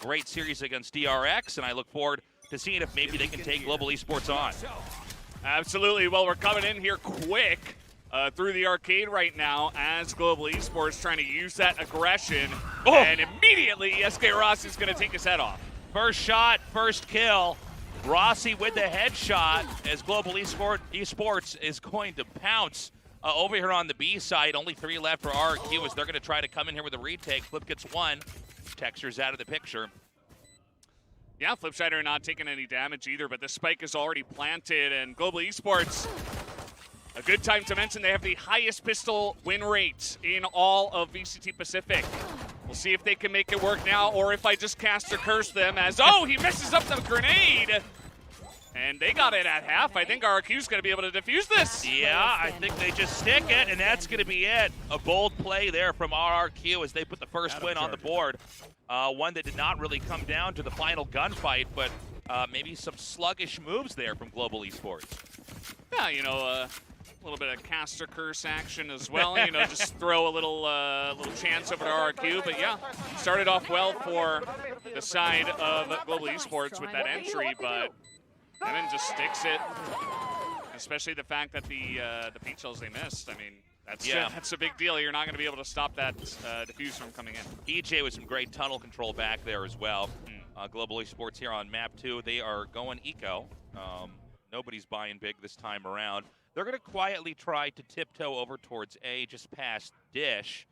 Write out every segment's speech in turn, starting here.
great series against DRX, and I look forward to seeing if maybe they can take Global Esports on. Absolutely. Well, we're coming in here quick through the arcade right now as Global Esports trying to use that aggression. Oh. And immediately, SK Rossi is going to take his head off. First shot, first kill. Rossi with the headshot as Global Esports is going to pounce over here on the B side. Only 3 left for RRQ as they're going to try to come in here with a retake. Flip gets 1. Texture's out of the picture. Yeah, Flipshider not taking any damage either, but the spike is already planted, and Global Esports, a good time to mention they have the highest pistol win rate in all of VCT Pacific. We'll see if they can make it work now, or if I just cast or curse them as, oh, he messes up the grenade! And they got it at half. I think RRQ's going to be able to defuse this. Yeah, I think they just stick it, and that's going to be it. A bold play there from RRQ as they put the first win on the board. One that did not really come down to the final gunfight, but maybe some sluggish moves there from Global Esports. Yeah, you know, a little bit of caster curse action as well. You know, just throw a little chance over to RRQ. But yeah, started off well for the side of Global Esports with that entry, but Evan just sticks it. Especially the fact that the peach shells they missed. I mean, that's a big deal. You're not going to be able to stop that defuse from coming in. EJ with some great tunnel control back there as well. Global Esports here on map 2. They are going eco. Nobody's buying big this time around. They're going to quietly try to tiptoe over towards A, just past Dish.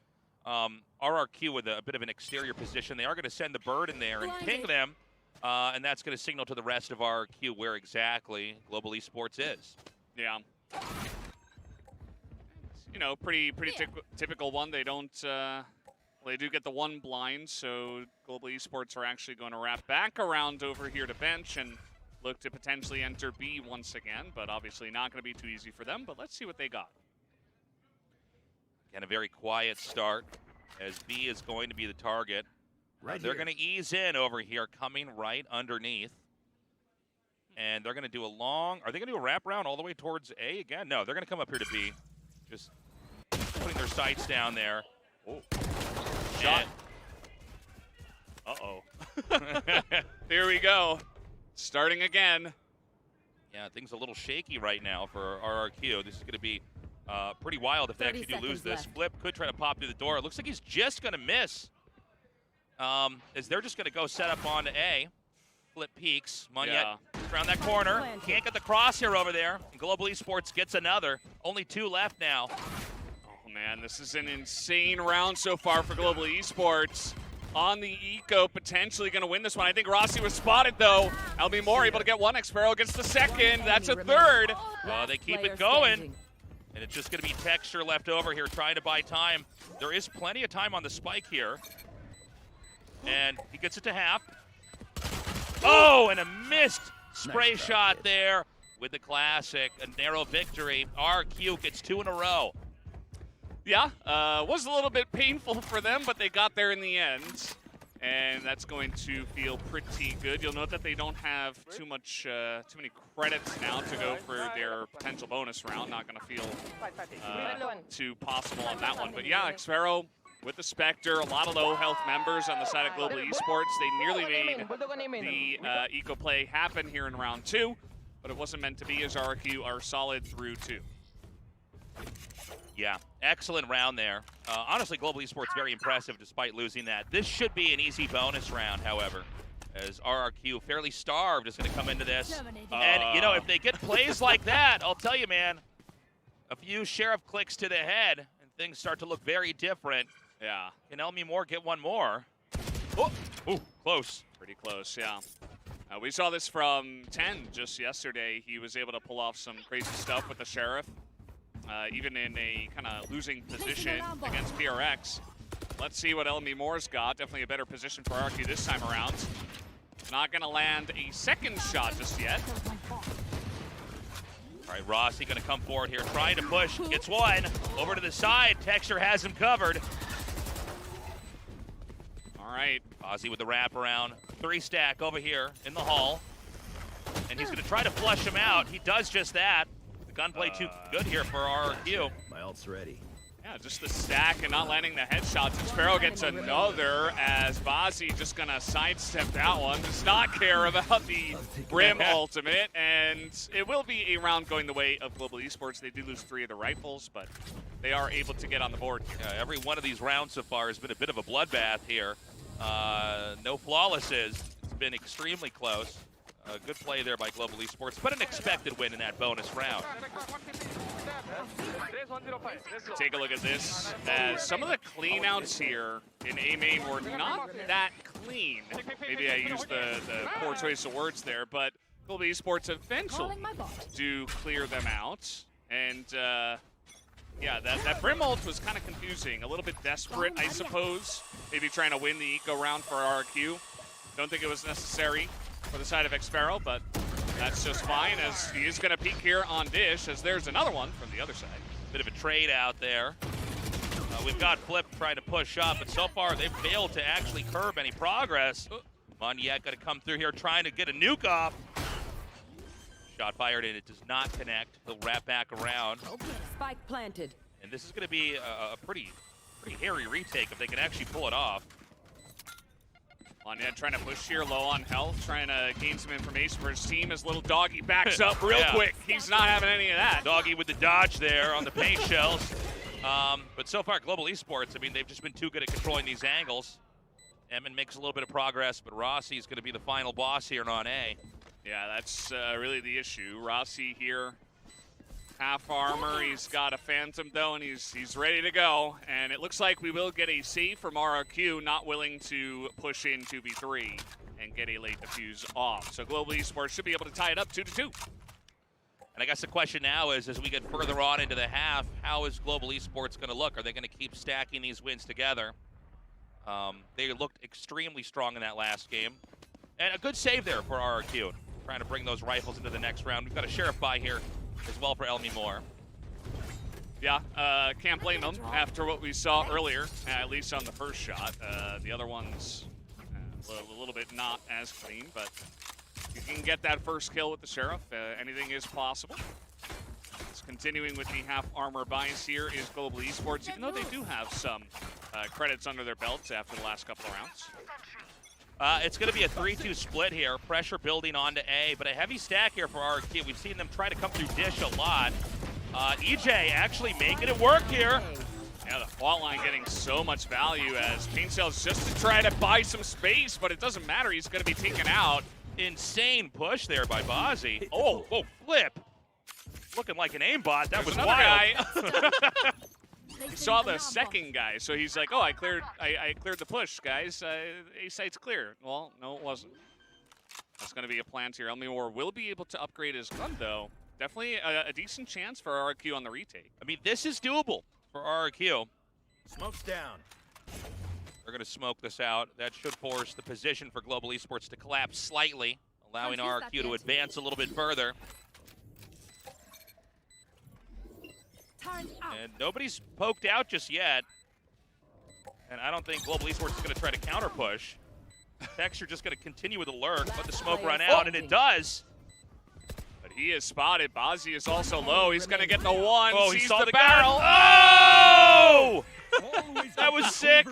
RRQ with a bit of an exterior position. They are going to send the bird in there and ping them. And that's going to signal to the rest of RRQ where exactly Global Esports is. Yeah. You know, pretty typical one. They don't, well, they do get the 1 blind, so Global Esports are actually going to wrap back around over here to bench and look to potentially enter B once again, but obviously not going to be too easy for them, but let's see what they got. Again, a very quiet start as B is going to be the target. They're going to ease in over here, coming right underneath. And they're going to do a long, are they going to do a wraparound all the way towards A again? No, they're going to come up here to B. Just putting their sights down there. Oh. Shot. Uh-oh. Here we go. Starting again. Yeah, things a little shaky right now for RRQ. This is going to be pretty wild if they actually do lose this. Flip could try to pop through the door. It looks like he's just going to miss. As they're just going to go set up on A. Flip peeks. Monyet around that corner. Can't get the crosshair over there. And Global Esports gets another. Only 2 left now. Oh, man, this is an insane round so far for Global Esports. On the eco, potentially going to win this one. I think Rossi was spotted, though. LB Moore able to get 1. Xfero gets the 2nd. That's a 3rd. They keep it going. And it's just going to be Texture left over here trying to buy time. There is plenty of time on the spike here. And he gets it to half. Oh, and a missed spray shot there with the classic. A narrow victory. RRQ gets 2 in a row. Yeah, was a little bit painful for them, but they got there in the end. And that's going to feel pretty good. You'll note that they don't have too many credits now to go for their potential bonus round. Not going to feel too possible on that one. But yeah, Xfero with the Spectre, a lot of low health members on the side of Global Esports. They nearly made the eco play happen here in round 2, but it wasn't meant to be as RRQ are solid through 2. Yeah, excellent round there. Honestly, Global Esports very impressive despite losing that. This should be an easy bonus round, however, as RRQ, fairly starved, is going to come into this. And, you know, if they get plays like that, I'll tell you, man, a few Sheriff clicks to the head, and things start to look very different. Yeah. Can Elmi Moore get 1 more? Oh, ooh, close. Pretty close, yeah. We saw this from 10 just yesterday. He was able to pull off some crazy stuff with the Sheriff. Even in a kind of losing position against PRX. Let's see what Elmi Moore's got. Definitely a better position for RRQ this time around. Not going to land a 2nd shot just yet. All right, Rossi going to come forward here, trying to push. Gets 1. Over to the side. Texture has him covered. All right. Ozzy with the wraparound. 3-stack over here in the hall. And he's going to try to flush him out. He does just that. The gunplay too good here for RRQ. My ult's ready. Yeah, Yeah, just the stack and not landing the headshots. And Sparrow gets another as Bazzi just gonna sidestep that one. Does not care about the Brim ultimate, and it will be a round going the way of Global Esports. They do lose 3 of the rifles, but they are able to get on the board. Yeah, every one of these rounds so far has been a bit of a bloodbath here. No flawlesses. It's been extremely close. Good play there by Global Esports, but an expected win in that bonus round. Take a look at this, as some of the cleanouts here in A main were not that clean. Maybe I used the poor choice of words there, but Global Esports eventually do clear them out. And yeah, that Brim ult was kind of confusing, a little bit desperate, I suppose. Maybe trying to win the eco round for RRQ. Don't think it was necessary for the side of Xfaro, but that's just fine, as he is going to peek here on Dish, as there's another one from the other side. Bit of a trade out there. We've got Flip trying to push up, but so far they've failed to actually curb any progress. Moniette got to come through here trying to get a nuke off. Shot fired and it does not connect. He'll wrap back around. Spike planted. And this is going to be a pretty hairy retake if they can actually pull it off. Moniette trying to push here, low on health, trying to gain some information for his team as little Doggy backs up real quick. He's not having any of that. Doggy with the dodge there on the paint shells. But so far, Global Esports, I mean, they've just been too good at controlling these angles. Emin makes a little bit of progress, but Rossi is going to be the final boss here on A. Yeah, that's really the issue. Rossi here, half armor. He's got a Phantom, though, and he's ready to go. And it looks like we will get a save from RRQ, not willing to push in 2v3 and get a late defuse off. So Global Esports should be able to tie it up 2-2. And I guess the question now is, as we get further on into the half, how is Global Esports going to look? Are they going to keep stacking these wins together? They looked extremely strong in that last game. And a good save there for RRQ, trying to bring those rifles into the next round. We've got a Sheriff buy here as well for Elmi Moore. Yeah, can't blame him after what we saw earlier, at least on the first shot. The other one's a little bit not as clean, but you can get that first kill with the Sheriff. Anything is possible. It's continuing with the half armor buys here is Global Esports, even though they do have some credits under their belts after the last couple of rounds. It's going to be a 3-2 split here. Pressure building onto A, but a heavy stack here for RRQ. We've seen them try to come through Dish a lot. EJ actually making it work here. Yeah, the fault line getting so much value as Paint Cells just to try to buy some space, but it doesn't matter. He's going to be taken out. Insane push there by Bazzi. Oh, whoa, Flip. Looking like an aimbot. That was wild. Guy. He saw the second guy, so he's like, "Oh, I cleared the push, guys. A site's clear." Well, no, it wasn't. That's going to be a plant here. Elmi Moore will be able to upgrade his gun, though. Definitely a decent chance for RRQ on the retake. I mean, this is doable for RRQ. Smoke's down. They're going to smoke this out. That should force the position for Global Esports to collapse slightly, allowing RRQ to advance a little bit further. And nobody's poked out just yet. And I don't think Global Esports is going to try to counter push. Texture just going to continue with the lurk, let the smoke run out, and it does. But he is spotted. Bazzi is also low. He's going to get the one. Oh, he saw the barrel. Oh! That was sick.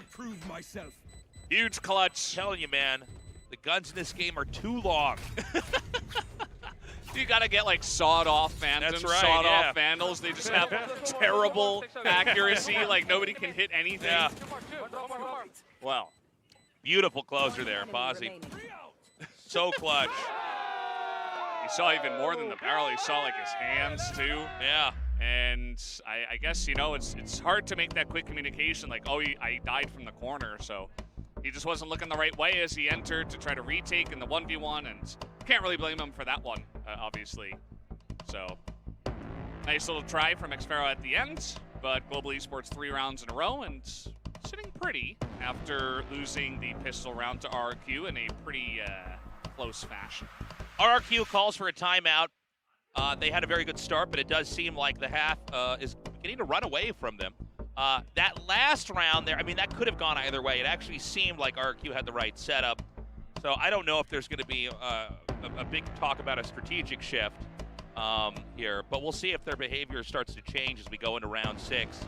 Huge clutch. I'm telling you, man, the guns in this game are too long. You gotta get like sawed-off Phantoms, right, sawed-off Vandals. They just have terrible accuracy. Like nobody can hit anything. Yeah. Well, beautiful closer there, Bazzi. So clutch. You saw even more than the barrel. You saw like his hands too. Yeah. And I guess, you know, it's hard to make that quick communication. Like, oh, I died from the corner, so he just wasn't looking the right way as he entered to try to retake in the 1v1, and can't really blame him for that one, obviously. So, nice little try from Xfaro at the end, but Global Esports 3 rounds in a row, and sitting pretty after losing the pistol round to RRQ in a pretty close fashion. RRQ calls for a timeout. They had a very good start, but it does seem like the half is beginning to run away from them. That last round there, I mean, that could have gone either way. It actually seemed like RRQ had the right setup. So I don't know if there's going to be a big talk about a strategic shift here, but we'll see if their behavior starts to change as we go into round 6.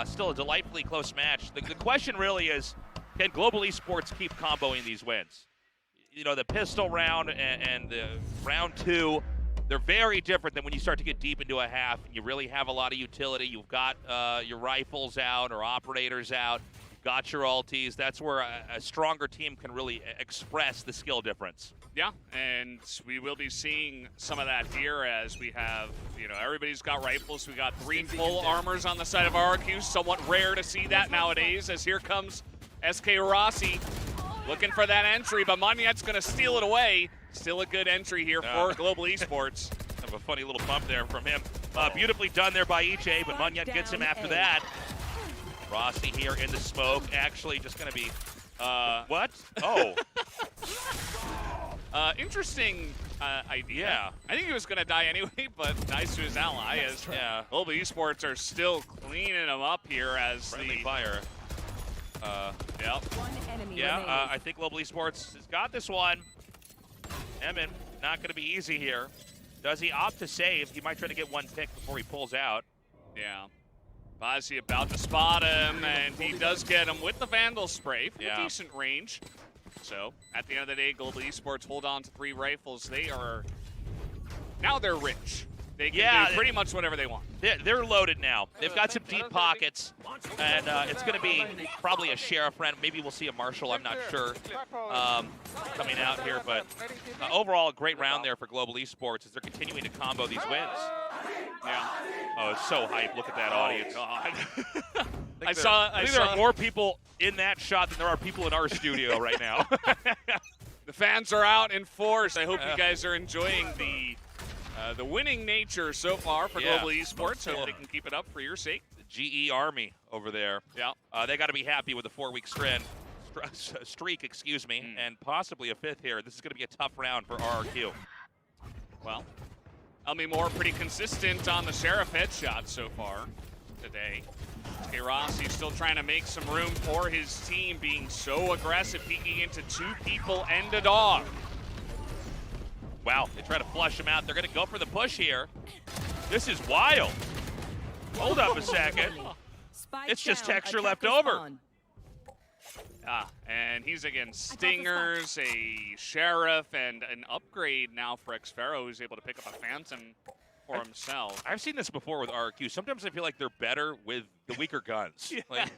Still a delightfully close match. The question really is, can Global Esports keep comboing these wins? You know, the pistol round and the round 2, they're very different than when you start to get deep into a half and you really have a lot of utility. You've got your rifles out or operators out. You've got your ultis. That's where a stronger team can really express the skill difference. Yeah, and we will be seeing some of that here as we have, you know, everybody's got rifles. We got 3 full armors on the side of RRQ. Somewhat rare to see that nowadays, as here comes SK Rossi looking for that entry, but Monyet's going to steal it away. Still a good entry here for Global Esports. Have a funny little bump there from him. Beautifully done there by EJ, but Monyet gets him after that. Rossi here in the smoke, actually just going to be, what? Oh. Interesting idea. I think he was going to die anyway, but nice to his ally as Global Esports are still cleaning him up here as friendly fire. Yep. I think Global Esports has got this one. Emin, not going to be easy here. Does he opt to save? He might try to get one pick before he pulls out. Yeah. Bazzi about to spot him, and he does get him with the Vandal Spray from a decent range. So, at the end of the day, Global Esports hold on to 3 rifles. They are... Now they're rich. They can do pretty much whatever they want. They're loaded now. They've got some deep pockets, and it's going to be probably a Sheriff round. Maybe we'll see a Marshal, I'm not sure, coming out here. But overall, a great round there for Global Esports as they're continuing to combo these wins. Yeah. Oh, it's so hype. Look at that audience. God. I think there are more people in that shot than there are people in our studio right now. The fans are out in force. I hope you guys are enjoying the winning nature so far for Global Esports. Hope they can keep it up for your sake. The GE Army over there. Yeah. They got to be happy with the 4-week streak, excuse me, and possibly a 5th here. This is going to be a tough round for RRQ. Well, Elmi Moore pretty consistent on the Sheriff headshot so far today. SK Rossi still trying to make some room for his team, being so aggressive, peeking into 2 people and a dog. Wow, they try to flush him out. They're going to go for the push here. This is wild. Hold up a second. It's just texture left over. And he's against Stingers, a Sheriff, and an upgrade now for Xfero, who's able to pick up a Phantom for himself. I've seen this before with RRQ. Sometimes I feel like they're better with the weaker guns. Like,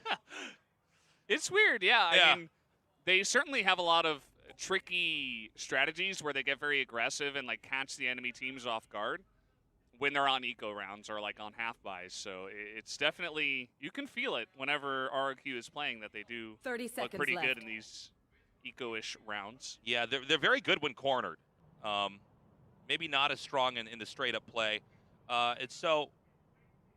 it's weird, I mean, they certainly have a lot of tricky strategies where they get very aggressive and like catch the enemy teams off guard when they're on eco rounds or like on half buys. So it's definitely, you can feel it whenever RRQ is playing that they do look pretty good in these eco-ish rounds. Yeah, they're very good when cornered. Maybe not as strong in the straight up play. It's so,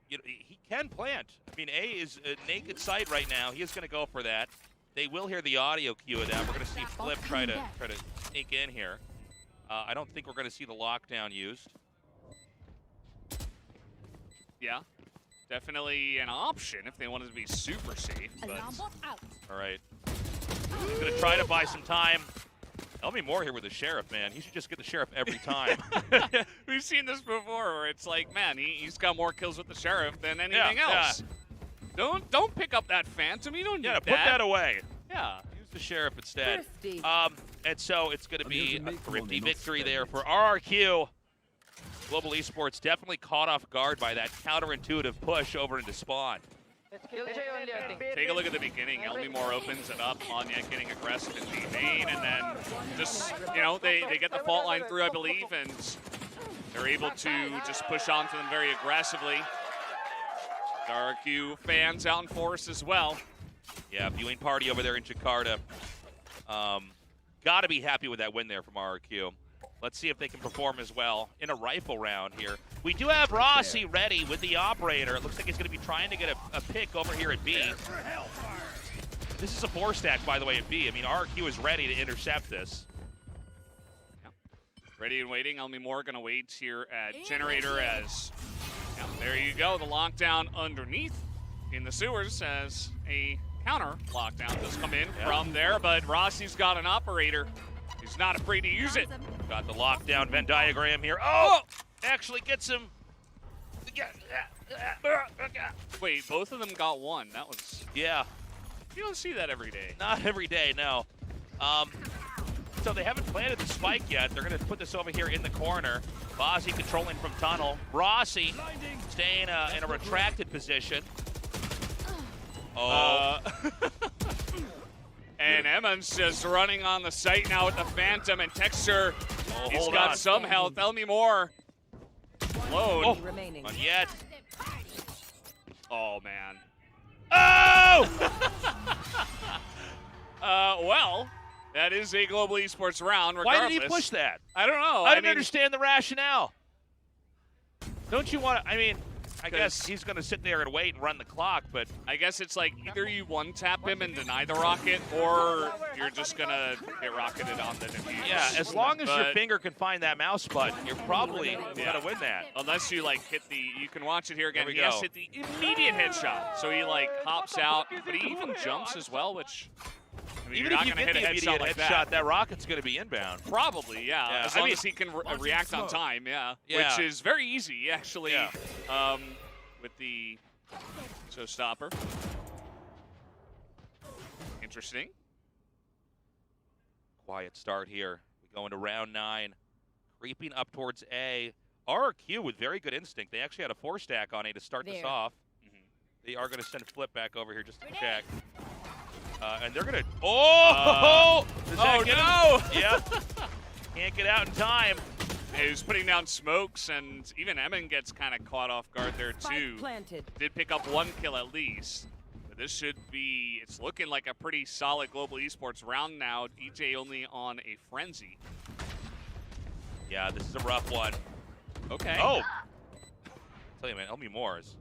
you know, he can plant. I mean, A is a naked sight right now. He is going to go for that. They will hear the audio cue of that. We're going to see Flip try to sneak in here. I don't think we're going to see the lockdown used. Yeah, definitely an option if they wanted to be super safe. But... All right. He's going to try to buy some time. Elmi Moore here with the Sheriff, man. He should just get the Sheriff every time. We've seen this before where it's like, man, he's got more kills with the Sheriff than anything else. Don't pick up that Phantom. You don't need that. Put that away. Yeah. Use the Sheriff instead. And so it's going to be a thrifty victory there for RRQ. Global Esports definitely caught off guard by that counterintuitive push over into spawn. Take a look at the beginning. Elmi Moore opens it up. Monyet getting aggressive in the main, and then just, you know, they get the fault line through, I believe, and they're able to just push onto them very aggressively. RRQ fans out in force as well. Yeah, viewing party over there in Jakarta. Got to be happy with that win there from RRQ. Let's see if they can perform as well in a rifle round here. We do have Rossi ready with the operator. It looks like he's going to be trying to get a pick over here at B. This is a 4-stack, by the way, at B. I mean, RRQ is ready to intercept this. Yeah. Ready and waiting. Elmi Moore going to wait here at Generator as... Yeah, there you go. The lockdown underneath in the sewers as a counter lockdown does come in from there, but Rossi's got an operator. He's not afraid to use it. Got the lockdown Venn diagram here. Oh! Actually gets him. Wait, both of them got one. That was... Yeah. You don't see that every day. Not every day, no. So they haven't planted the spike yet. They're going to put this over here in the corner. Bozzy controlling from tunnel. Rossi staying in a retracted position. Oh. And Emmons just running on the site now with the Phantom and Texture. He's got some health. Tell me more. Load. Oh, not yet. Oh, man. Oh! Well, that is a Global Esports round, regardless. Why did he push that? I don't know. I didn't understand the rationale. Don't you want to, I mean, I guess he's going to sit there and wait and run the clock, but... I guess it's like either you one-tap him and deny the rocket, or you're just going to get rocketed on the defuse. Yeah, as long as your finger can find that mouse button, you're probably going to win that. Unless you, like, hit the... You can watch it here again. There we He go. has hit the immediate headshot. So he, like, hops out, but he even jumps as well, which... I mean, Even if you get the immediate like headshot, that rocket's going to be inbound. Probably, yeah. As long as he can react on time, which is very easy, actually, with the stopper. Interesting. Quiet start here. We go into round 9. Creeping up towards A. RRQ with very good instinct. They actually had a 4-stack on A to start this off. They are going to send Flip back over here just to check. And they're going to... Oh! No! Yep. Can't get out in time. He was putting down smokes, and even Emin gets kind of caught off guard there, too. Did pick up 1 kill at least. But this should be... It's looking like a pretty solid Global Esports round now. DJ only on a frenzy. Yeah, this is a rough one. Okay. Oh! Tell you, man, Elmi Moore is just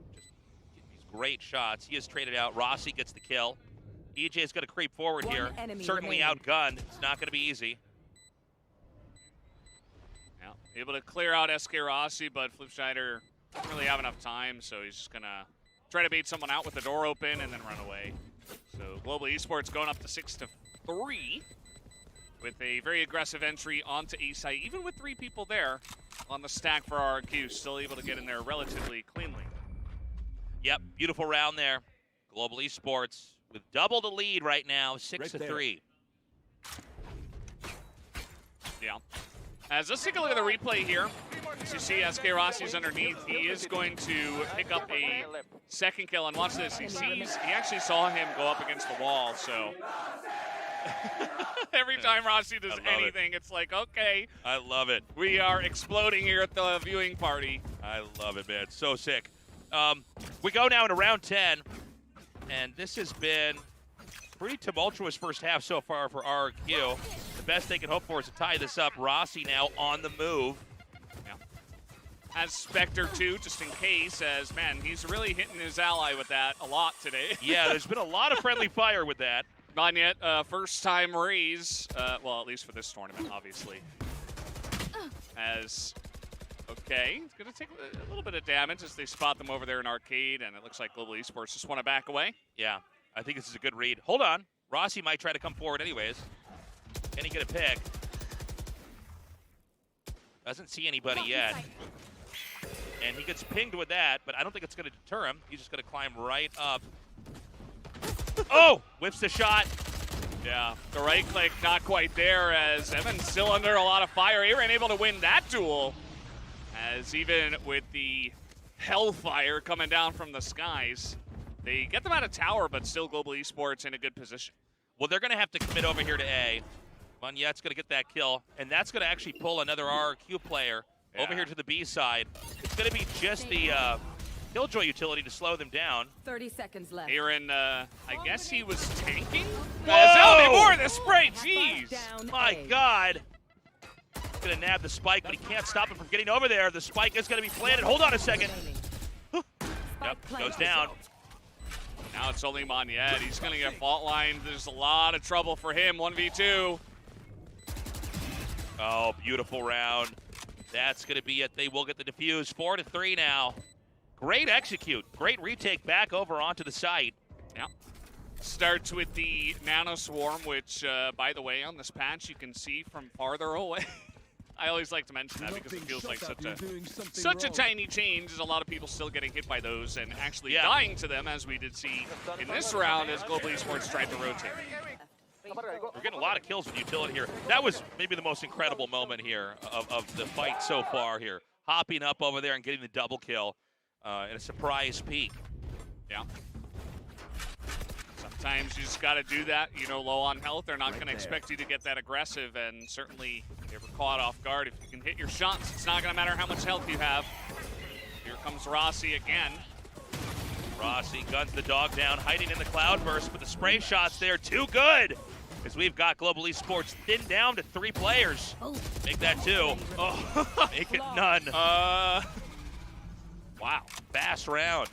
getting these great shots. He is traded out. Rossi gets the kill. EJ is going to creep forward here. Certainly outgunned. It's not going to be easy. Yeah, able to clear out SK Rossi, but Flipschneider doesn't really have enough time, so he's just going to try to bait someone out with the door open and then run away. So Global Esports going up to 6-3 with a very aggressive entry onto A site, even with 3 people there on the stack for RRQ, still able to get in there relatively cleanly. Yep, beautiful round there. Global Esports with double the lead right now, 6-3. Yeah. Let's take a look at the replay here. As you see, SK Rossi's underneath. He is going to pick up a second kill, and watch this. He actually saw him go up against the wall, so every time Rossi does anything, it's like, okay. I love it. We are exploding here at the viewing party. I love it, man. So sick. We go now into round 10. And this has been pretty tumultuous first half so far for RRQ. The best they can hope for is to tie this up. Rossi now on the move. Yeah. Has Spectre too, just in case, as, man, he's really hitting his ally with that a lot today. Yeah, there's been a lot of friendly fire with that. Not yet. First time raise, well, at least for this tournament, obviously. As... Okay, it's going to take a little bit of damage as they spot them over there in Arcade, and it looks like Global Esports just want to back away. Yeah, I think this is a good read. Hold on. Rossi might try to come forward anyways. Can he get a pick? Doesn't see anybody yet. And he gets pinged with that, but I don't think it's going to deter him. He's just going to climb right up. Oh! Whips the shot. Yeah, the right click not quite there, as Evan's still under a lot of fire. Aaron able to win that duel. As even with the hellfire coming down from the skies, they get them out of tower, but still Global Esports in a good position. Well, they're going to have to commit over here to A. Munyet's going to get that kill, and that's going to actually pull another RRQ player over here to the B side. It's going to be just the Killjoy utility to slow them down. 30 seconds left. Aaron, I guess he was tanking? Whoa! As more the spray, jeez! My God! Gonna nab the spike, but he can't stop him from getting over there. The spike is gonna be planted. Hold on a second. Yep, goes down. Now it's only Monyet. He's gonna get fault lined. There's a lot of trouble for him. 1v2. Oh, beautiful round. That's gonna be it. They will get the defuse. 4-3 now. Great execute. Great retake back over onto the site. Yeah. Starts with the Nano Swarm, which, by the way, on this patch you can see from farther away. I always like to mention that because it feels like such a tiny change, as a lot of people still getting hit by those and actually dying to them, as we did see in this round as Global Esports tried to rotate. We're getting a lot of kills with utility here. That was maybe the most incredible moment here of the fight so far here. Hopping up over there and getting the double kill in a surprise peek. Yeah. Sometimes you just got to do that. You know, low on health, they're not going to expect you to get that aggressive, and certainly if you're ever caught off guard, if you can hit your shots, it's not going to matter how much health you have. Here comes Rossi again. Rossi guns the dog down, hiding in the cloudburst, but the spray shots there too good, as we've got Global Esports thinned down to 3 players. Make that 2. Oh, make it none. Wow. Fast round.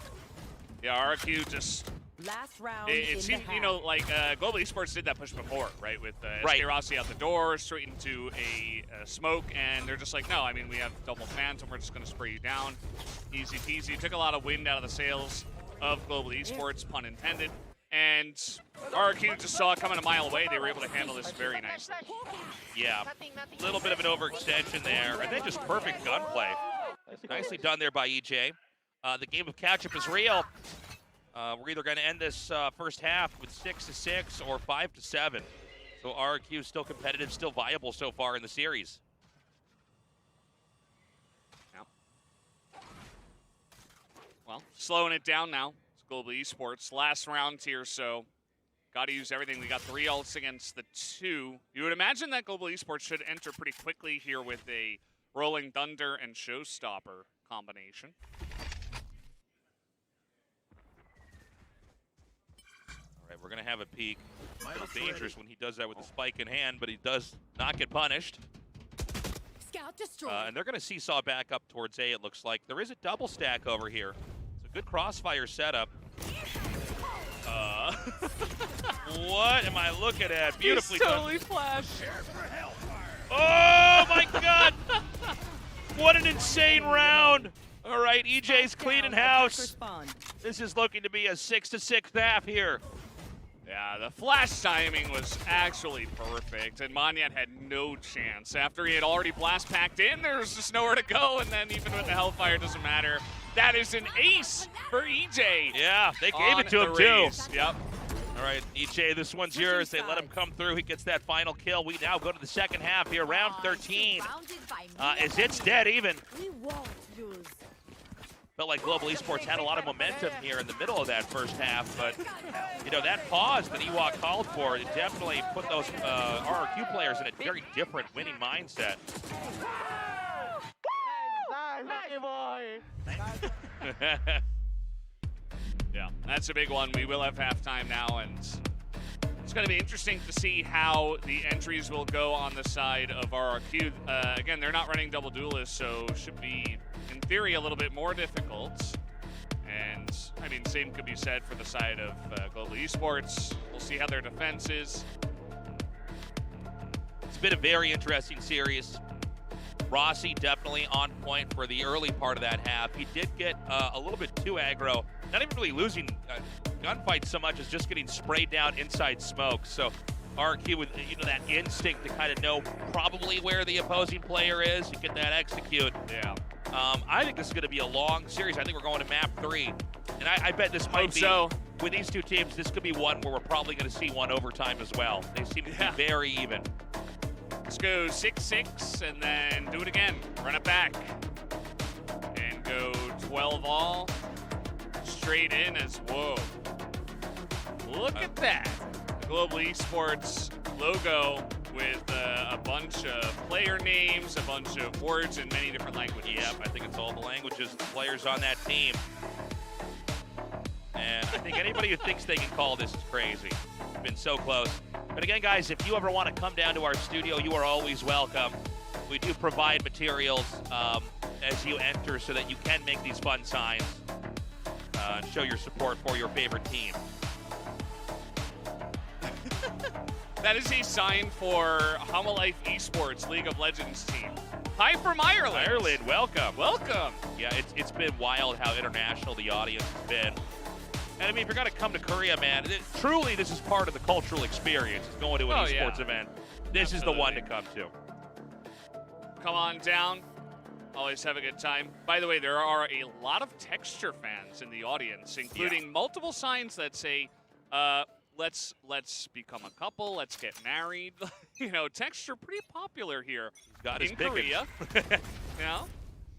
Yeah, RRQ just... Last round It seemed, you know, like Global Esports did that push before, right? With SK Rossi out the door, straight into a smoke, and they're just like, no, I mean, we have double phantom, we're just going to spray you down. Easy peasy. Took a lot of wind out of the sails of Global Esports, pun intended. And RRQ just saw it coming a mile away. They were able to handle this very nicely. Yeah, a little bit of an overextension there, and then just perfect gunplay. Nicely done there by EJ. The game of catch-up is real. We're either going to end this first half with 6-6 or 5-7. So RRQ is still competitive, still viable so far in the series. Yeah. Well, slowing it down now. It's Global Esports. Last round here, so got to use everything. We got 3 ults against the 2. You would imagine that Global Esports should enter pretty quickly here with a Rolling Thunder and Showstopper combination. We're going to have a peek. A little dangerous when he does that with the spike in hand, but he does not get punished. Scout destroyed. And they're going to seesaw back up towards A, it looks like. There is a double stack over here. It's a good crossfire setup. What am I looking at? Beautifully He's totally flashed. Oh, my God. What an insane round. All right, EJ's cleaning house. This is looking to be a 6-6 half here. Yeah, the flash timing was actually perfect, and Monyet had no chance. After he had already blast packed in, there was just nowhere to go, and then even with the Hellfire, it doesn't matter. That is an ace for EJ. Yeah, they gave it to him, too. Yep. All right, EJ, this one's yours. They let him come through. He gets that final kill. We now go to the second half here, round 13. As it's dead even. Felt like Global Esports had a lot of momentum here in the middle of that first half, but, you know, that pause that Ewok called for, it definitely put those RRQ players in a very different winning mindset. Yeah, that's a big one. We will have halftime now, and it's going to be interesting to see how the entries will go on the side of RRQ. Again, they're not running double duelists, so should be, in theory, a little bit more difficult. And, I mean, same could be said for the side of Global Esports. We'll see how their defense is. It's been a very interesting series. Rossi definitely on point for the early part of that half. He did get a little bit too aggro. Not even really losing gunfights so much as just getting sprayed down inside smoke. So RRQ with, you know, that instinct to kind of know probably where the opposing player is. You get that execute. Yeah. I think this is going to be a long series. I think we're going to map 3. And I bet this might be, with these two teams, this could be one where we're probably going to see one overtime as well. They seem to be very even. Let's go 6-6 and then do it again. Run it back. And go 12 all. Straight in as, whoa. Look at that. The Global Esports logo with a bunch of player names, a bunch of words in many different languages. Yep, I think it's all the languages of the players on that team. And I think anybody who thinks they can call this is crazy. It's been so close. But again, guys, if you ever want to come down to our studio, you are always welcome. We do provide materials as you enter so that you can make these fun signs and show your support for your favorite team. That is a sign for Homolife Esports League of Legends team. Hi from Ireland. Ireland, welcome. Welcome. Yeah, it's been wild how international the audience has been. And I mean, if you're going to come to Korea, man, truly this is part of the cultural experience, going to an esports event. This is the one to come to. come on down. Always have a good time. By the way, there are a lot of Texture fans in the audience, including multiple signs that say, let's become a couple, let's get married. You know, Texture pretty popular here Got in Korea. Yeah.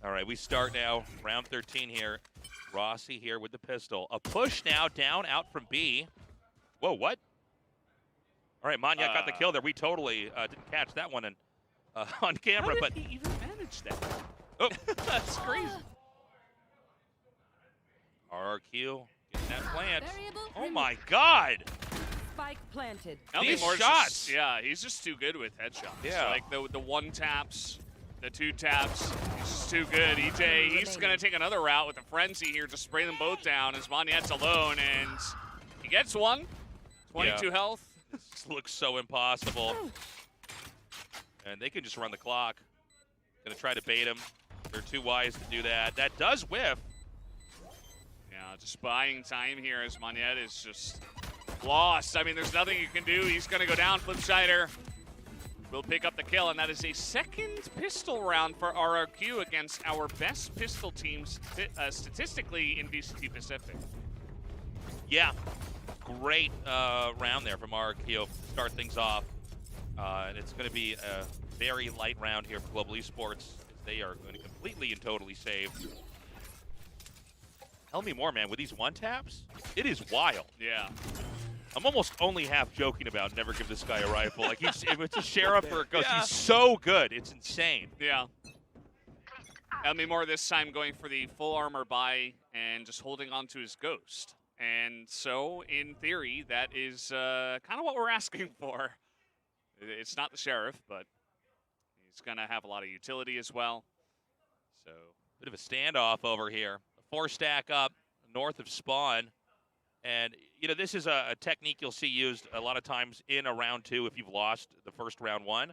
All right, we start now, round 13 here. Rossi here with the pistol. A push now down out from B. Whoa, what? All right, Monyet got the kill there. We totally didn't catch that one on camera. How but did he even manage that? Oh. That's crazy. RRQ getting that plant. Variable Oh removed. my God! Spike planted. These Elmore shots. Just, yeah, he's just too good with headshots. Yeah. Like the one taps, the two taps. He's just too good. EJ, he's going to take another route with the frenzy here, just spray them both down as Monyet's alone, and he gets one. 22 health. This looks so impossible. And they can just run the clock. Gonna try to bait him. They're too wise to do that. That does whiff. Yeah, just buying time here as Monyet is just lost. I mean, there's nothing you can do. He's going to go down. Flipsider will pick up the kill, and that is a second pistol round for RRQ against our best pistol teams statistically in VCT Pacific. Yeah, great round there from RRQ to start things off. And it's going to be a very light round here for Global Esports. They are going to completely and totally save. Tell me more, man. With these one taps, it is wild. Yeah. I'm almost only half joking about never give this guy a rifle. Like, if it's a sheriff or a ghost, he's so good. It's insane. Yeah. Elmore this time going for the full armor buy and just holding on to his ghost. And so, in theory, that is kind of what we're asking for. It's not the sheriff, but he's going to have a lot of utility as well. So, bit of a standoff over here. A 4-stack up north of spawn. And, you know, this is a technique you'll see used a lot of times in a round 2 if you've lost the first round 1,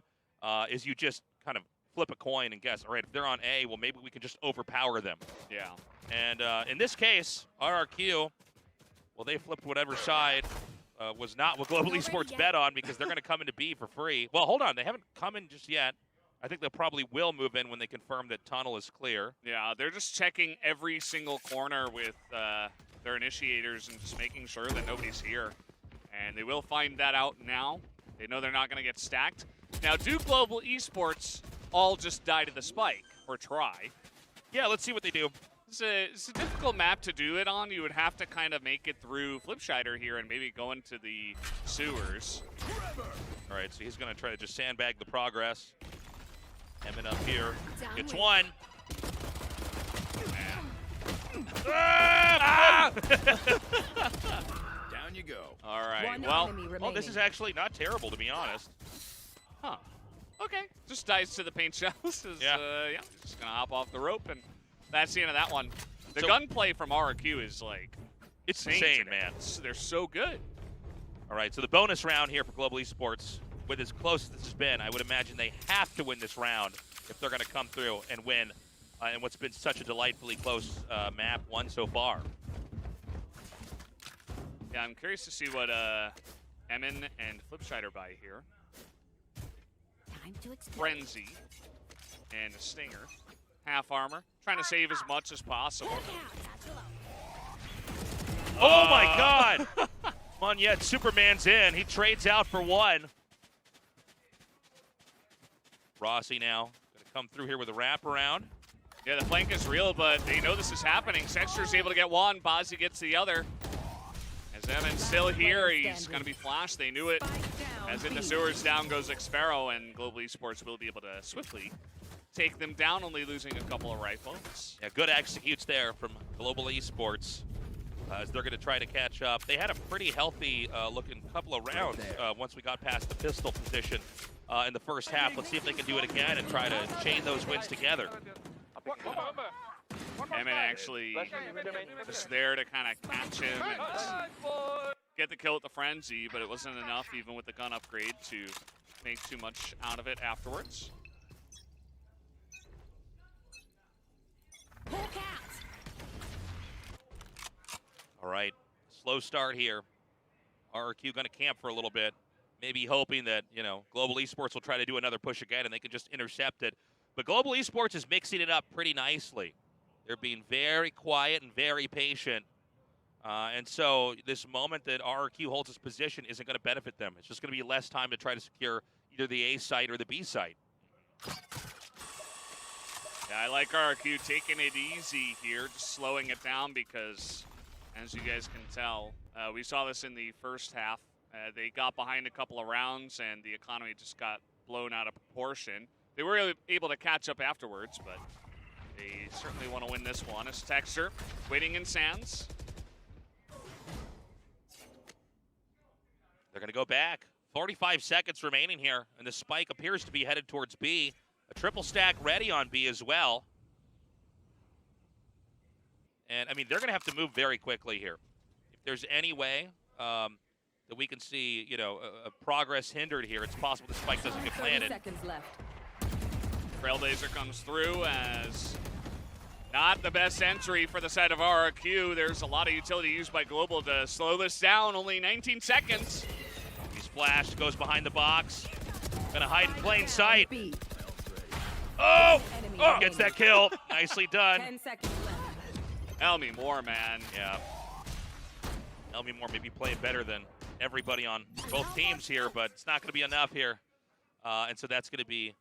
is you just kind of flip a coin and guess, all right, if they're on A, well, maybe we can just overpower them. yeah. And in this case, RRQ, well, they flipped whatever side was not what Global Esports bet on because they're going to come into B for free. Well, hold on. They haven't come in just yet. I think they probably will move in when they confirm that tunnel is clear. Yeah, they're just checking every single corner with their initiators and just making sure that nobody's here. And they will find that out now. They know they're not going to get stacked. Now, do Global Esports all just die to the spike or try? Yeah, let's see what they do. It's a difficult map to do it on. You would have to kind of make it through Flipsider here and maybe go into the sewers. All right, so he's going to try to just sandbag the progress. Emin up here. Down Gets with. one. Down you go. All right, One well, enemy Oh, remaining. this is actually not terrible, to be honest. huh. Okay, just dies to the paint shells. Yeah. Yeah, just going to hop off the rope, and that's the end of that one. The So- gunplay from RRQ is, like, It's insane insane, today. man. They're so good. All right, so the bonus round here for Global Esports, with as close as this has been, I would imagine they have to win this round if they're going to come through and win in what's been such a delightfully close map 1 so far. Yeah, I'm curious to see what Emin and Flipsider buy here. Time to explode. Frenzy and a Stinger. Half armor. Trying to save as much as possible. Look out. Oh my God! Monyet, Superman's in. He trades out for 1. Rossi now going to come through here with a wraparound. Yeah, the flank is real, but they know this is happening. Sexter's able to get one. Bozzy gets the other. As Emin's still here, he's going to be flashed. They knew it. Spike down. As in the B. sewers, down goes Xfaro, and Global Esports will be able to swiftly take them down, only losing a couple of rifles. Yeah, good executes there from Global Esports as they're going to try to catch up. They had a pretty healthy looking couple of rounds once we got past the pistol position in the first half. Let's see if they can do it again and try to chain those wins together. Emin actually just there to kind of catch him and get the kill with the frenzy, but it wasn't enough even with the gun upgrade to make too much out of it afterwards. Hulk out. All right, slow start here. RRQ going to camp for a little bit, maybe hoping that, you know, Global Esports will try to do another push again and they can just intercept it. But Global Esports is mixing it up pretty nicely. They're being very quiet and very patient. And so this moment that RRQ holds its position isn't going to benefit them. It's just going to be less time to try to secure either the A site or the B site. Yeah, I like RRQ taking it easy here, just slowing it down because, as you guys can tell, we saw this in the first half. They got behind a couple of rounds, and the economy just got blown out of proportion. They were able to catch up afterwards, but they certainly want to win this one. As Texture waiting in Sands. They're going to go back. 45 seconds remaining here, and the spike appears to be headed towards B. A triple stack ready on B as well. And, I mean, they're going to have to move very quickly here. If there's any way that we can see, you know, a progress hindered here, it's possible the spike doesn't get 30 planted. seconds left. Trailblazer comes through as not the best entry for the side of RRQ. There's a lot of utility used by Global to slow this down. Only 19 seconds. He's flashed, goes behind the box. Gonna hide in plain sight. B. Oh! Enemy Oh! Gets that kill. Nicely done. 10 seconds left. Elmi Moore, man. Yeah. Elmi Moore may be playing better than everybody on both teams here, but it's not gonna be enough here. And so that's gonna be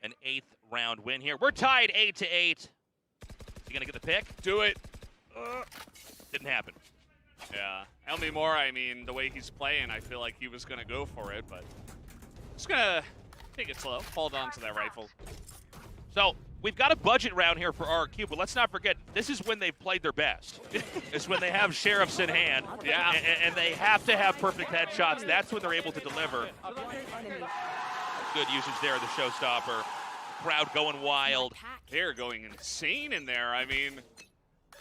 an 8th round win here. We're tied 8-8. Is he gonna get the pick? Do it. Didn't happen. Yeah. Elmi Moore, I mean, the way he's playing, I feel like he was going to go for it, but just going to take it slow, hold on to that rifle. So we've got a budget round here for RRQ, but let's not forget, this is when they've played their best. It's when they have sheriffs in hand. Yeah. And they have to have perfect headshots. That's when they're able to deliver. Good usage there of the showstopper. Crowd going wild. They're going insane in there. I mean,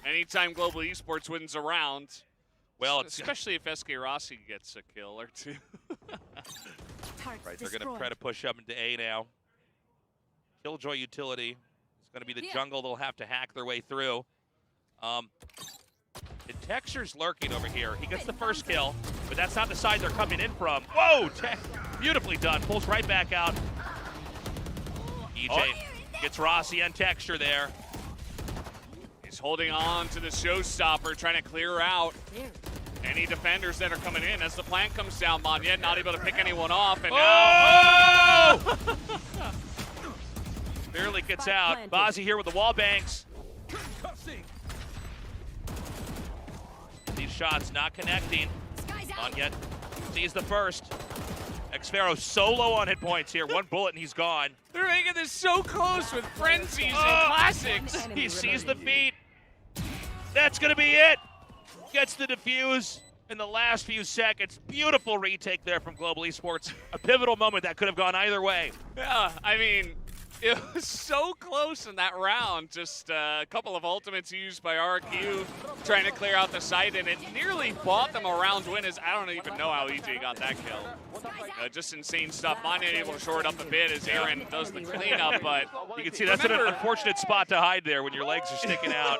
anytime Global Esports wins a round, Well, it's especially if SK Rossi gets a kill or two. right. They're going to try to push up into A now. Killjoy utility is going to be the jungle they'll have to hack their way through. And Texture's lurking over here. He gets the first kill, but that's not the side they're coming in from. Whoa! Beautifully done. Pulls right back out. EJ gets Rossi and Texture there. He's holding on to the showstopper, trying to clear out any defenders that are coming in. As the plant comes down, Monyet not able to pick anyone off, and now barely gets out. Bazzi here with the wall banks. These shots not connecting. Monyet sees the first. Xfero solo on hit points here. One bullet and he's gone. they're making this so close with frenzies and classics. He sees the feet. That's going to be it. Gets the defuse in the last few seconds. Beautiful retake there from Global Esports. A pivotal moment that could have gone either way. Yeah, I mean, it was so close in that round. Just a couple of ultimates used by RQ trying to clear out the site, and it nearly bought them a round win. As I don't even know how EJ got that kill. Just insane stuff. Monyet able to short up a bit as Aaron does the cleanup, but you can see that's an unfortunate spot to hide there when your legs are sticking out.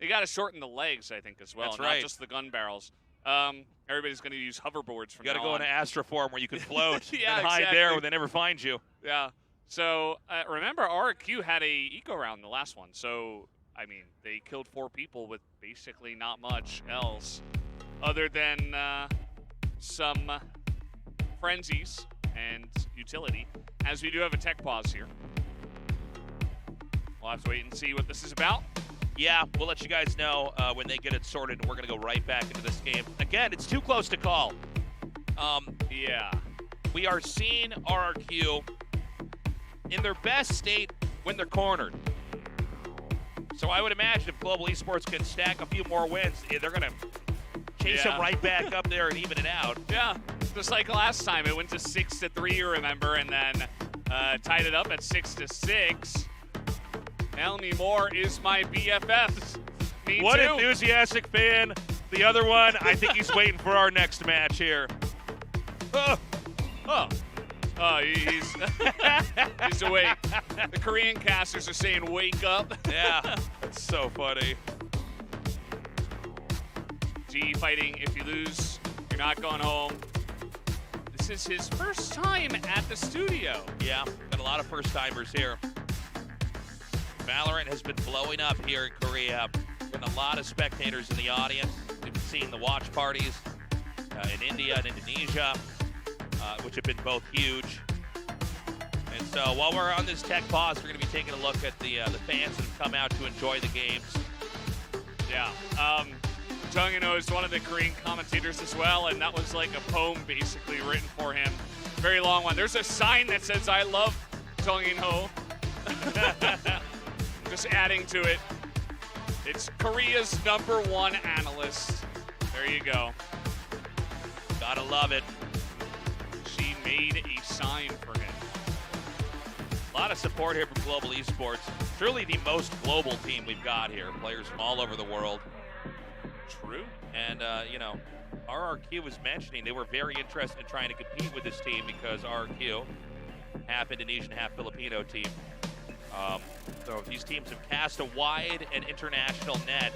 You got to shorten the legs, I think, as well, That's not right. just the gun barrels. Everybody's going to use hoverboards from You got to now go on. into Astroform where you can float Yeah, and hide exactly. there where they never find you. Yeah. So remember, RRQ had a eco round the last one. So I mean, they killed 4 people with basically not much else, other than some frenzies and utility. As we do have a tech pause here, we'll have to wait and see what this is about. Yeah, we'll let you guys know when they get it sorted, and we're going to go right back into this game. Again, it's too close to call. Yeah. We are seeing RRQ in their best state when they're cornered. So I would imagine if Global Esports can stack a few more wins, they're going to chase them right back up there and even it out. Yeah, just like last time, it went to 6-3, you remember, and then tied it up at 6-6. Elmi Moore is my BFF. Me What too. enthusiastic fan. The other one, I think he's waiting for our next match here. He's he's awake. The Korean casters are saying, "Wake up." Yeah, that's so funny. G fighting. If you lose, you're not going home. This is his first time at the studio. Yeah, got a lot of first timers here. Valorant has been blowing up here in Korea. Getting a lot of spectators in the audience. We've been seeing the watch parties in India and Indonesia, which have been both huge. And so while we're on this tech pause, we're going to be taking a look at the fans that have come out to enjoy the games. Yeah. Jung In-ho is one of the Korean commentators as well, and that was like a poem basically written for him. Very long one. There's a sign that says, "I love Jung In-ho." Just adding to it. It's Korea's #1 analyst. There you go. Gotta love it. She made a sign for him. A lot of support here from Global Esports. Truly the most global team we've got here. Players from all over the world. True. And, RRQ was mentioning they were very interested in trying to compete with this team because RRQ, half Indonesian, half Filipino team. So these teams have cast a wide and international net,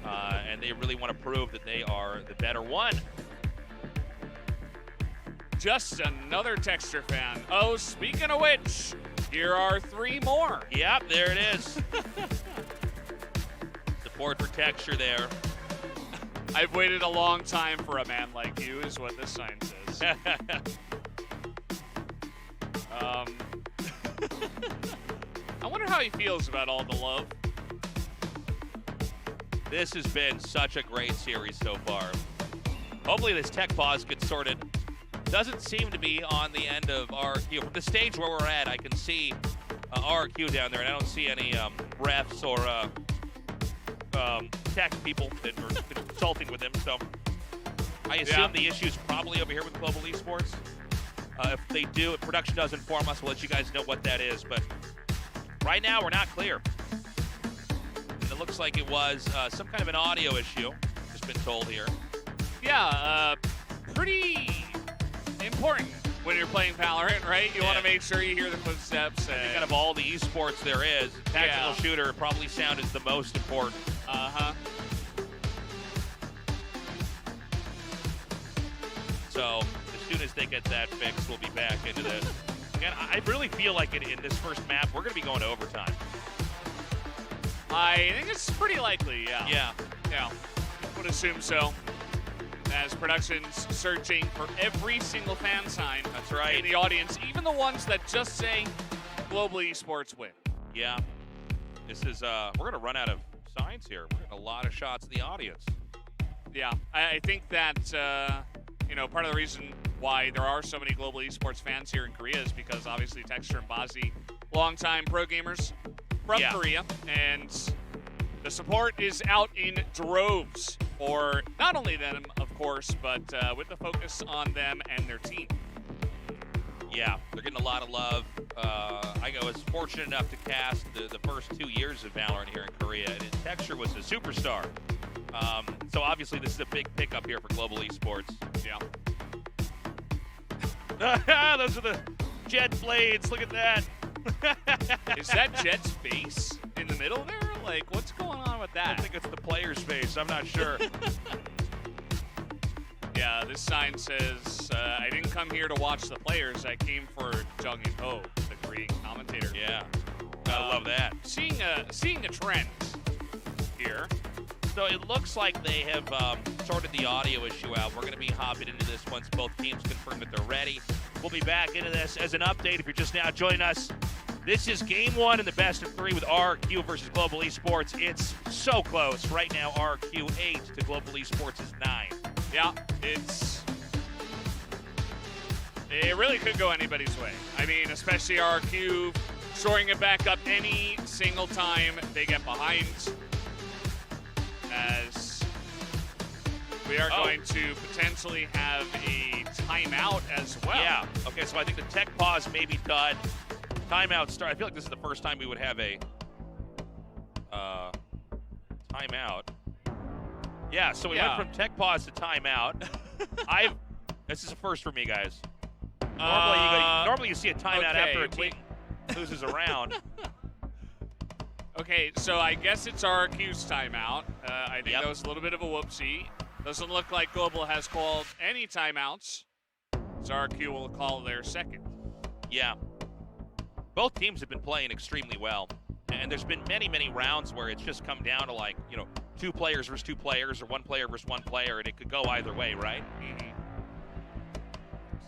and they really want to prove that they are the better one. Just another Texture fan. Oh, speaking of which, here are 3 more. Yep, there it is. Support for Texture there. I've waited a long time for a man like you, is what this sign says. I wonder how he feels about all the love. This has been such a great series so far. Hopefully this tech pause gets sorted. Doesn't seem to be on the end of RRQ. From the stage where we're at, I can see RRQ down there, and I don't see any refs or tech people that are consulting with him. So I assume the issue is probably over here with Global Esports. If they do, if production does inform us, we'll let you guys know what that is. But right now, we're not clear. And it looks like it was some kind of an audio issue, just been told here. Yeah, pretty important when you're playing Valorant, right? You want to make sure you hear the footsteps. I think out of all the esports there is, tactical shooter probably sound is the most important. So as soon as they get that fixed, we'll be back into this. Again, I really feel like in this first map, we're going to be going to overtime. I think it's pretty likely, Yeah. Yeah, would assume so. As production's searching for every single fan sign. That's right. In the audience, even the ones that just say Global Esports win. Yeah. This is, we're going to run out of signs here. We're getting a lot of shots in the audience. Yeah, I think that, part of the reason why there are so many Global Esports fans here in Korea is because obviously Texture and Bazi, longtime pro gamers from Korea, and the support is out in droves for not only them, of course, but with the focus on them and their team. Yeah, they're getting a lot of love. I was fortunate enough to cast the first 2 years of Valorant here in Korea, and Texture was a superstar. So obviously this is a big pickup here for Global Esports. Yeah. Those are the jet blades. Look at that. Is that Jet's face in the middle there? Like, what's going on with that? I think it's the player's face. I'm not sure. Yeah, this sign says, I didn't come here to watch the players. I came for Jung In-ho, the Korean commentator. Yeah, gotta love that. Seeing a trend here. So it looks like they have sorted the audio issue out. We're going to be hopping into this once both teams confirm that they're ready. We'll be back into this as an update if you're just now joining us. This is game 1 in the best of 3 with RRQ versus Global Esports. It's so close. Right now, RRQ 8 to Global Esports is 9. Yeah, it really could go anybody's way. I mean, especially RRQ shoring it back up any single time they get behind. As we are going to potentially have a timeout as well. Yeah. Okay, so I think the tech pause may be done. Timeout start. I feel like this is the first time we would have a timeout. Yeah, so we went from tech pause to timeout. This is a first for me, guys. Normally you see a timeout after a team loses a round. Okay, so I guess it's RRQ's timeout. I think that was a little bit of a whoopsie. Doesn't look like Global has called any timeouts. So RRQ will call their second. Yeah. Both teams have been playing extremely well. And there's been many, many rounds where it's just come down to like, you know, 2 players versus 2 players or 1 player versus 1 player, and it could go either way, right? Mm-hmm.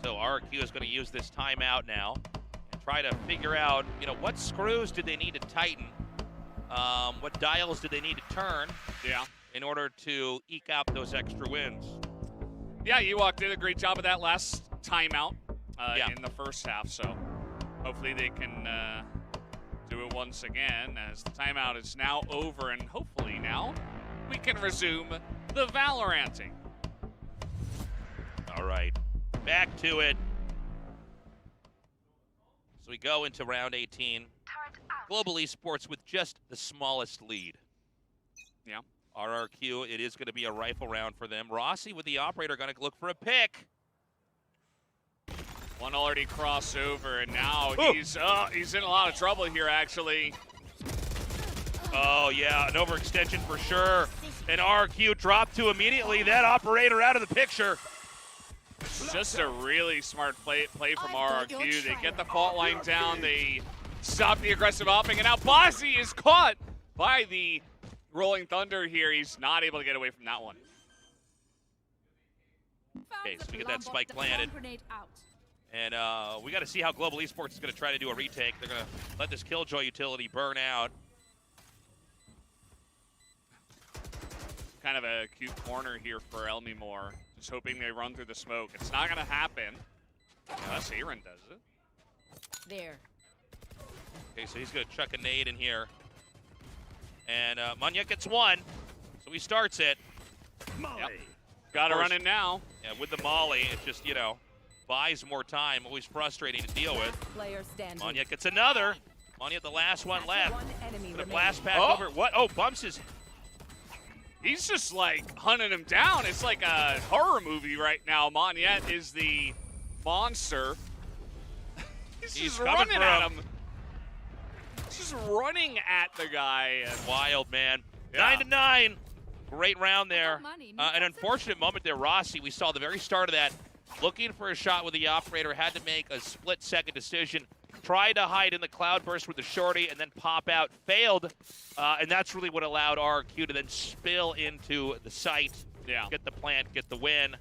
So RRQ is going to use this timeout now and try to figure out, you know, what screws did they need to tighten, what dials did they need to turn, Yeah. in order to eke out those extra wins. Yeah, Ewok did a great job of that last timeout Yeah. in the first half, so hopefully they can do it once again as the timeout is now over, and hopefully now we can resume the Valoranting. All right, back to it. So we go into round 18. Global Esports with just the smallest lead. Yeah. RRQ, it is going to be a rifle round for them. Rossi with the operator going to look for a pick. One already crossed over, and now Ooh. he's in a lot of trouble here, actually. Oh, yeah, an overextension for sure. And RRQ dropped to immediately that operator out of the picture. Just a really smart play from RRQ. They get the fault line down. They stop the aggressive hopping, and now Bozzy is caught by the Rolling Thunder here. He's not able to get away from that one. Okay, so we get that spike planted. And we got to see how Global Esports is going to try to do a retake. They're going to let this Killjoy utility burn out. Kind of a cute corner here for Elmimore. Just hoping they run through the smoke. It's not going to happen unless Aaron does it. There. Okay, so he's going to chuck a nade in here. And Munyuk gets one, so he starts it. Yep. Got to run it now. Yeah, with the molly, it just, you know, buys more time. Always frustrating to deal with. Player standing. Munyuk gets another. Munyuk, the last one left. One enemy The remaining. blast pack Oh. over. What? Oh, bumps his. He's just like hunting him down. It's like a horror movie right now. Monyet is the monster. He's just coming running for at him. him. He's just running at the guy. And Wild, man. Yeah. 9-9. Great round there. Money, An unfortunate moment there, Rossi. We saw the very start of that. Looking for a shot with the operator, had to make a split-second decision. Tried to hide in the cloudburst with the shorty and then pop out. Failed, and that's really what allowed RRQ to then spill into the site. Yeah. Get the plant, get the win.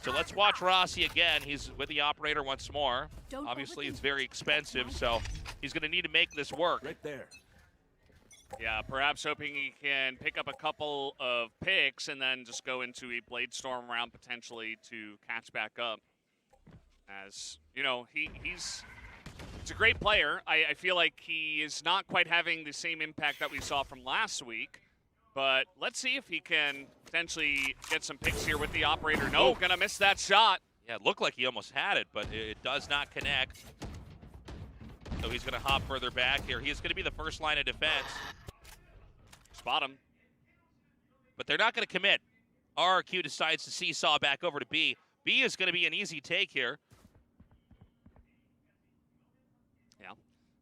So let's watch Rossi again. He's with the operator once more. Obviously, it's very expensive, so he's going to need to make this work. Right there. yeah, perhaps hoping he can pick up a couple of picks and then just go into a Blade Storm round potentially to catch back up. As, you know, he's a great player. I feel like he is not quite having the same impact that we saw from last week. But let's see if he can potentially get some picks here with the operator. No, gonna miss that shot. Yeah, it looked like he almost had it, but it does not connect. So he's going to hop further back here. He's going to be the first line of defense. Spot him. But they're not going to commit. RRQ decides to seesaw back over to B. B is going to be an easy take here. Yeah.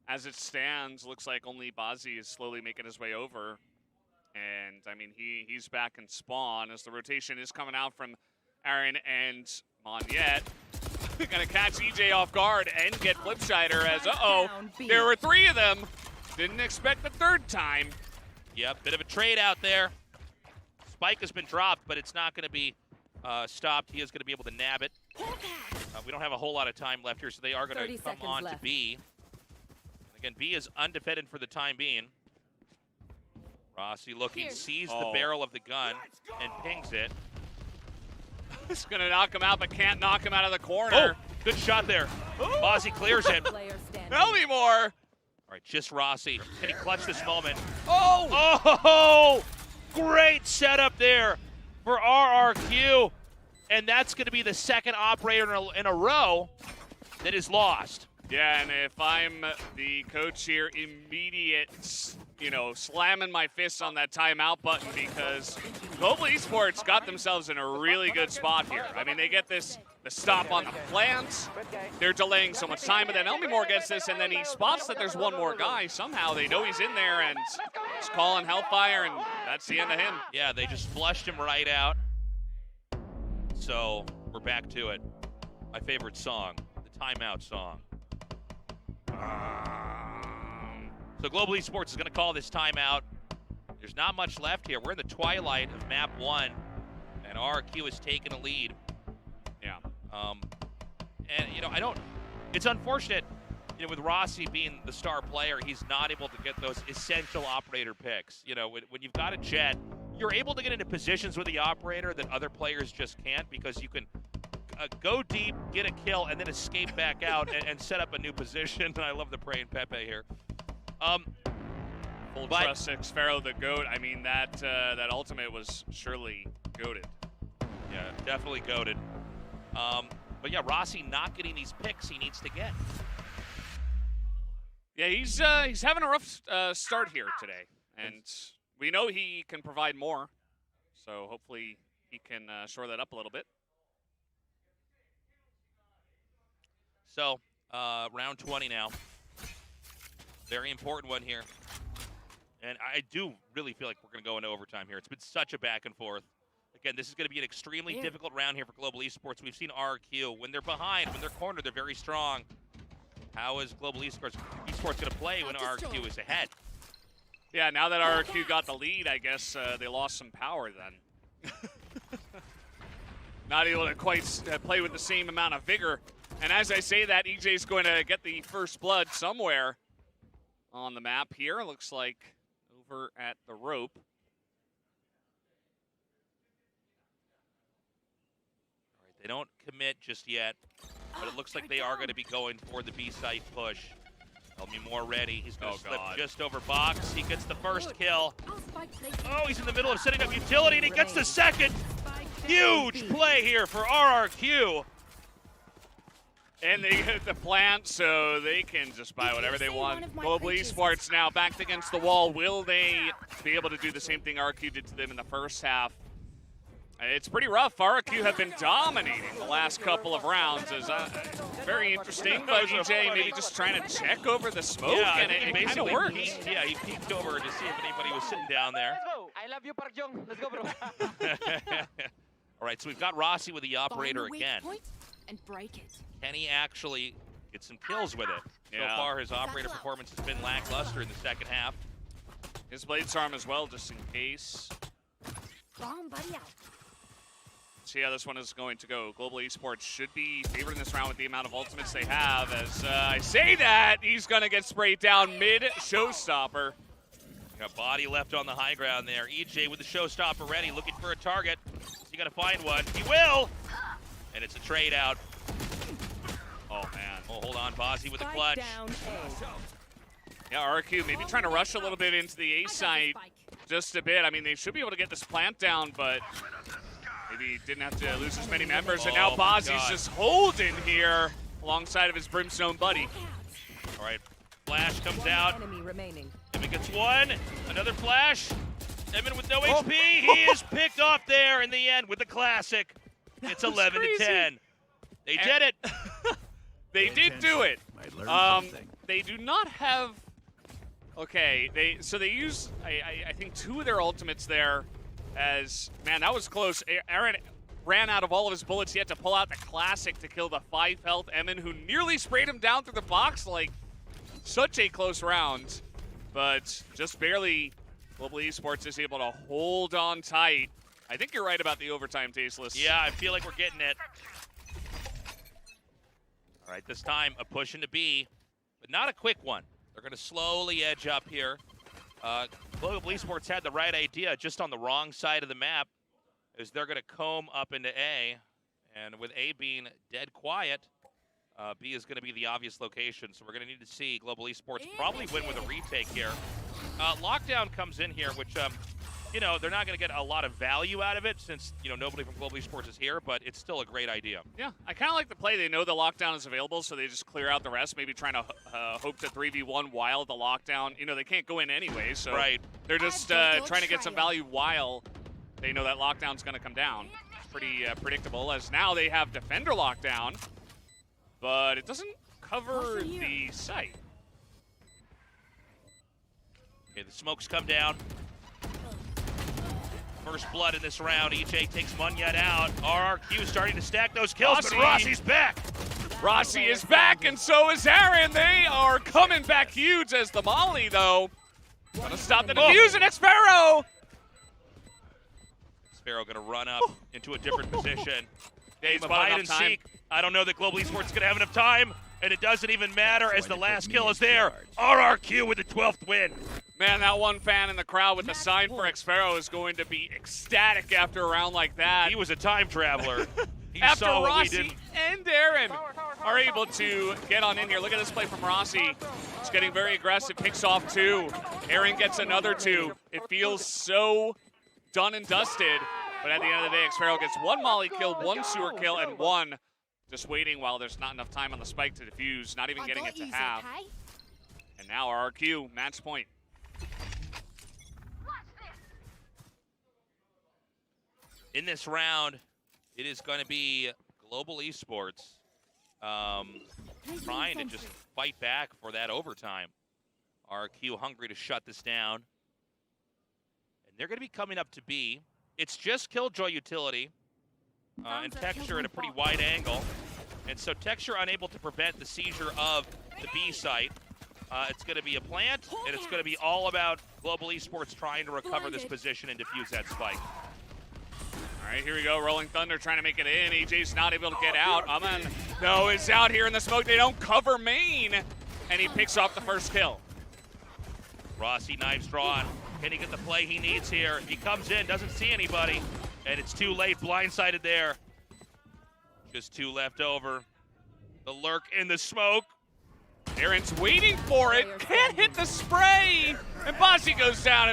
As it stands, looks like only Bozzy is slowly making his way over. And, I mean, he's back in spawn as the rotation is coming out from Aaron and Monyet. Gonna catch EJ off guard and get Flipshider as, there were 3 of them. Didn't expect the 3rd time. Yep, bit of a trade out there. Spike has been dropped, but it's not going to be stopped. He is going to be able to nab it. We don't have a whole lot of time left here, so they are going to come on to B. And again, B is undefended for the time being. Rossi looking, sees the barrel of the gun and pings it. It's gonna knock him out, but can't knock him out of the corner. Oh, good shot there. Bozzy clears it. Elmimore. All right, just Rossi. Can he clutch this moment? Oh! Oh, great setup there for RRQ. And that's going to be the second operator in a row that is lost. Yeah, and if I'm the coach here, immediate, you know, slamming my fists on that timeout button because Global Esports got themselves in a really good spot here. I mean, they get the stop on the plant. They're delaying so much time, but then Elmimore gets this, and then he spots that there's one more guy. Somehow they know he's in there, and he's calling Hellfire, and that's the end of him. Yeah, they just flushed him right out. So we're back to it. My favorite song, the timeout song. So Global Esports is going to call this timeout. There's not much left here. We're in the twilight of map 1, and RRQ has taken a lead. Yeah. And, you know, it's unfortunate, you know, with Rossi being the star player, he's not able to get those essential operator picks. You know, when you've got a Jet, you're able to get into positions with the operator that other players just can't, because you can go deep, get a kill, and then escape back out and set up a new position. And I love the praying Pepe here. Full trust 6, Pharaoh the GOAT. I mean, that ultimate was surely goated. Yeah, definitely goated. But yeah, Rossi not getting these picks he needs to get. Yeah, he's having a rough start here today, and we know he can provide more. So hopefully he can shore that up a little bit. So round 20 now. Very important one here. And I do really feel like we're going to go into overtime here. It's been such a back and forth. Again, this is going to be an extremely difficult round here for Global Esports. We've seen RRQ. When they're behind, when they're cornered, they're very strong. How is Global Esports going to play when RRQ is ahead? Yeah, now that RRQ got the lead, I guess they lost some power then. Not able to quite play with the same amount of vigor. And as I say that, EJ's going to get the first blood somewhere on the map here. Looks like over at the rope. All right, they don't commit just yet, but it looks like they are going to be going for the B site push. They'll be more ready. He's going to slip just over box. He gets the first kill. Oh, he's in the middle of setting up utility, and he gets the second. Huge play here for RRQ. And they hit the plant, so they can just buy whatever they want. Global Esports now backed against the wall. Will they be able to do the same thing RRQ did to them in the first half? It's pretty rough. RRQ have been dominating the last couple of rounds. It's very interesting, but EJ maybe just trying to check over the smoke, and it kind of worked. Yeah, he peeked over to see if anybody was sitting down there. Let's go. I love you, Park Jong. Let's go, bro. All right, so we've got Rossi with the operator again. And break it. Can he actually get some kills with it? Yeah. So far, his operator performance has been lackluster in the second half. His blades arm as well, just in case. Bomb buddy out. See how this one is going to go. Global Esports should be favored in this round with the amount of ultimates they have. As I say that, he's going to get sprayed down mid-showstopper. Got body left on the high ground there. EJ with the showstopper ready, looking for a target. You got to find one. He will! And it's a trade out. Oh, man. Oh, hold on, Bozzy with the clutch. Yeah, RRQ maybe trying to rush a little bit into the A site just a bit. I mean, they should be able to get this plant down, but maybe didn't have to lose as many members. And now Bozzy's just holding here alongside of his Brimstone buddy. All right, flash comes out. Enemy remaining. Emin gets one. Another flash. Emin with no HP. He is picked off there in the end with the classic. It's 11 to 10. They did it. They did do it. They do not have. Okay, they use I think 2 of their ultimates there. As man, that was close. Aaron ran out of all of his bullets. He had to pull out the classic to kill the 5 health Emin, who nearly sprayed him down through the box. Like such a close round, but just barely. Global Esports is able to hold on tight. I think you're right about the overtime, Tasteless. Yeah, I feel like we're getting it. All right, this time a push into B, but not a quick one. They're going to slowly edge up here. Global Esports had the right idea, just on the wrong side of the map, is they're going to comb up into A, and with A being dead quiet, B is going to be the obvious location. So we're going to need to see Global Esports probably win with a retake here. Lockdown comes in here, which, you know, they're not going to get a lot of value out of it since, you know, nobody from Global Esports is here, but it's still a great idea. Yeah, I kind of like the play. They know the lockdown is available, so they just clear out the rest, maybe trying to hope to 3v1 while the lockdown, you know, they can't go in anyway, so they're just trying to get some value while they know that lockdown's going to come down. It's pretty predictable, as now they have defender lockdown, but it doesn't cover the site. Okay, the smokes come down. First blood in this round. EJ takes Munyet out. RRQ starting to stack those kills, but Rossi's back. Rossi is back, and so is Aaron. They are coming back huge as the Molly, though. Gonna stop the defuse, and Xfero! Xfero gonna run up into a different position. Game of about hide enough and time. seek. I don't know that Global Esports is gonna have enough time, and it doesn't even matter as the last kill is there. RRQ with the 12th win. Man, that one fan in the crowd with the sign for Xfero is going to be ecstatic after a round like that. He was a time traveler. He After saw what we Rossi did. and Aaron are able to get on in here. Look at this play from Rossi. He's getting very aggressive, picks off 2. Aaron gets another 2. It feels so done and dusted, but at the end of the day, Xfero gets 1 molly kill, 1 sewer kill, and 1 just waiting while there's not enough time on the spike to defuse, not even getting it to half. And now RRQ, match point. In this round, it is going to be Global Esports trying to just fight back for that overtime. RRQ hungry to shut this down. And they're going to be coming up to B. It's just Killjoy utility and Texture at a pretty wide angle. And so Texture unable to prevent the seizure of the B site. It's going to be a plant, and it's going to be all about Global Esports trying to recover this position and defuse that spike. All right, here we go. Rolling Thunder trying to make it in. AJ's not able to get out. Aman, no, is out here in the smoke. They don't cover main, and he picks off the first kill. Rossi, knives drawn. Can he get the play he needs here? He comes in, doesn't see anybody, and it's too late. Blindsided there. Just 2 left over. The lurk in the smoke. Aaron's waiting for it. Can't hit the spray. And Bossy goes down.